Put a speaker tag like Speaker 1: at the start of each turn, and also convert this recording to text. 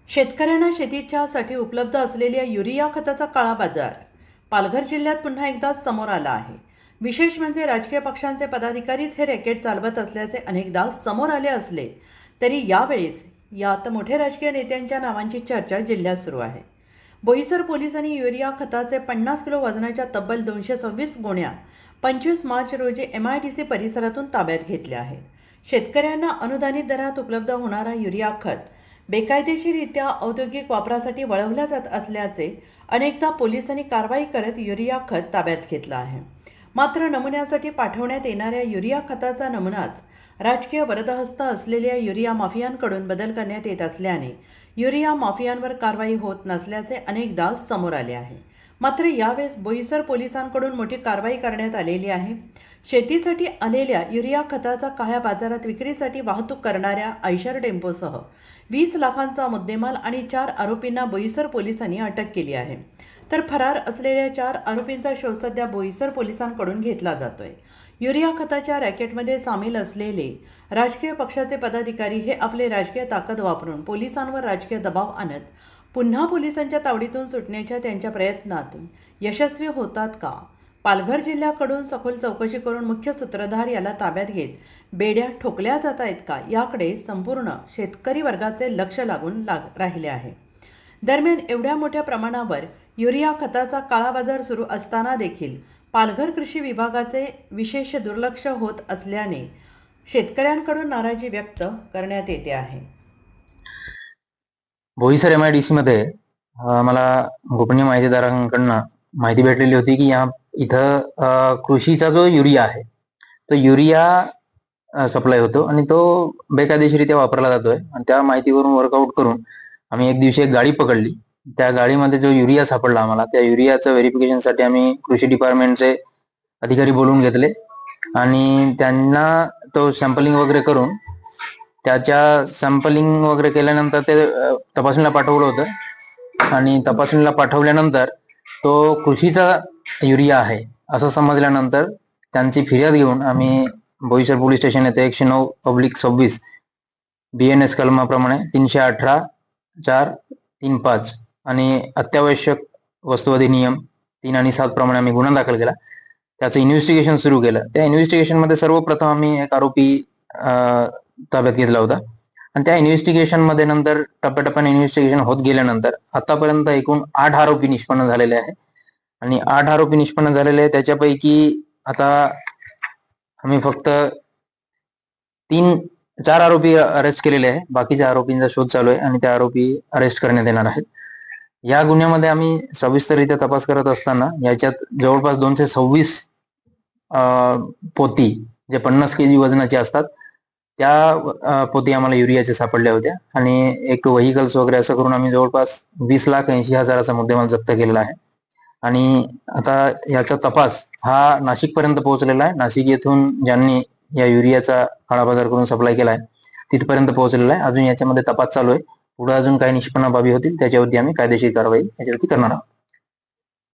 Speaker 1: शेतकऱ्यांना शेतीच्यासाठी उपलब्ध असलेल्या युरिया खताचा काळा बाजार पालघर जिल्ह्यात पुन्हा एकदा समोर आला आहे। विशेष म्हणजे राजकीय पक्षांचे पदाधिकारीच हे रॅकेट चालवत असल्याचे अनेकदा समोर आले असले तरी यावेळेस यात मोठे राजकीय नेत्यांच्या नावांची चर्चा जिल्ह्यात सुरू आहे। बोईसर पोलिसांनी युरिया खताचे 50 किलो वजनाच्या तब्बल 226 गोण्या 25 मार्च रोजी MIDC परिसरातून ताब्यात घेतल्या आहेत। शेतकऱ्यांना अनुदानित दरात उपलब्ध होणारा युरिया खत बेकायदेशीररित्या औद्योगिक वापरासाठी वळवल्या जात असल्याचे अनेकदा पोलिसांनी कारवाई करत युरिया खत ताब्यात घेतलं आहे। मात्र नमुन्यासाठी पाठवण्यात येणाऱ्या युरिया खताचा नमुनाच राजकीय वरदहस्त असलेल्या युरिया माफियांकडून बदल करण्यात येत असल्याने युरिया माफियांवर कारवाई होत नसल्याचे अनेकदा समोर आले आहे। मात्र यावेळेस बोईसर पोलिसांकडून मोठी कारवाई करण्यात आलेली आहे। शेतीसाठी आलेल्या युरिया खताचा काळ्या बाजारात विक्रीसाठी वाहतूक करणाऱ्या आयशर टेम्पोसह 20 लाखांचा मुद्देमाल आणि 4 आरोपींना बोईसर पोलिसांनी अटक केली आहे। तर फरार असलेल्या 4 आरोपींचा शोध सध्या बोईसर पोलिसांकडून घेतला जातोय। युरिया खताच्या रॅकेटमध्ये सामील असलेले राजकीय पक्षाचे पदाधिकारी हे आपले राजकीय ताकद वापरून पोलिसांवर राजकीय दबाव आणत पुन्हा पोलिसांच्या तावडीतून सुटण्याच्या त्यांच्या प्रयत्नातून यशस्वी होतात का? पालघर जिल्ह्याकडून सखोल चौकशी करून मुख्य सूत्रधार याला ताब्यात घेत बेड्या ठोकल्या जात आहेत का, याकडे संपूर्ण शेतकरी वर्गाचे लक्ष लागून राहिले आहे। दरम्यान एवढ्या मोठ्या प्रमाणावर युरिया खताचा काळा बाजार सुरू असताना देखील पालघर कृषी विभागाचे विशेष दुर्लक्ष होत असल्याने शेतकऱ्यांकडून नाराजी व्यक्त करण्यात येते आहे।
Speaker 2: बोईसर MIDC मध्ये मला गोपनीय माहितीदारांकडून माहिती भेटलेली होती की इथं कृषीचा जो युरिया आहे तो युरिया सप्लाय होतो आणि तो बेकायदेशीरित्या वापरला जातोय। आणि त्या माहितीवरून वर्कआउट करून आम्ही एक दिवशी एक गाडी पकडली। त्या गाडीमध्ये जो युरिया सापडला आम्हाला, त्या युरियाचं व्हेरिफिकेशनसाठी आम्ही कृषी डिपार्टमेंटचे अधिकारी बोलवून घेतले आणि त्यांना तो सॅम्पलिंग वगैरे करून त्याच्या सॅम्पलिंग वगैरे केल्यानंतर ते तपासणीला पाठवलं होतं आणि तपासणीला पाठवल्यानंतर तो कृषीचा युरिया आहे असं समजल्यानंतर त्यांची फिर्याद घेऊन आम्ही बोईसर पोलीस स्टेशन येथे 109/26 BNS कलमाप्रमाणे 318/435 आणि अत्यावश्यक वस्तू अधिनियम 3 आणि 7 प्रमाणे आम्ही गुन्हा दाखल केला। त्याचं इन्व्हेस्टिगेशन सुरू केलं। त्या इन्व्हेस्टिगेशन मध्ये सर्वप्रथम आम्ही एक आरोपी ताब्यात घेतला होता आणि त्या इन्व्हेस्टिगेशन मध्ये नंतर टप्प्याटप्प्याने इन्व्हेस्टिगेशन होत गेल्यानंतर आतापर्यंत एकूण 8 आरोपी निष्पन्न झालेले आहे आणि 8 आरोपी निष्पन्न झालेले आहे। त्याच्यापैकी आता आम्ही फक्त 4 आरोपी अरेस्ट केलेले आहे। बाकीच्या आरोपींचा शोध चालू आहे आणि त्या आरोपी अरेस्ट करण्यात येणार आहेत। या गुन्ह्यामध्ये आम्ही सविस्तररित्या तपास करत असताना याच्यात जवळपास 226 पोती जे 50 kg वजनाचे असतात त्या पोती आम्हाला युरियाचे सापडल्या होत्या आणि एक व्हेइकल्स वगैरे असं करून आम्ही जवळपास 20,80,000चा मुद्देमाल जप्त केलेला आहे। आणि आता याचा तपास हा नाशिक पर्यंत पोहोचलेला आहे। नाशिक येथून ज्यांनी या युरियाचा काळा बाजार करून सप्लाय केलाय तिथपर्यंत पोहोचलेला आहे। अजून याच्यामध्ये तपास चालू आहे। पुढे अजून काही निष्पन्न बाबी होतील त्याच्यावरती आम्ही कायदेशीर कारवाई याच्यावरती करणार आहोत।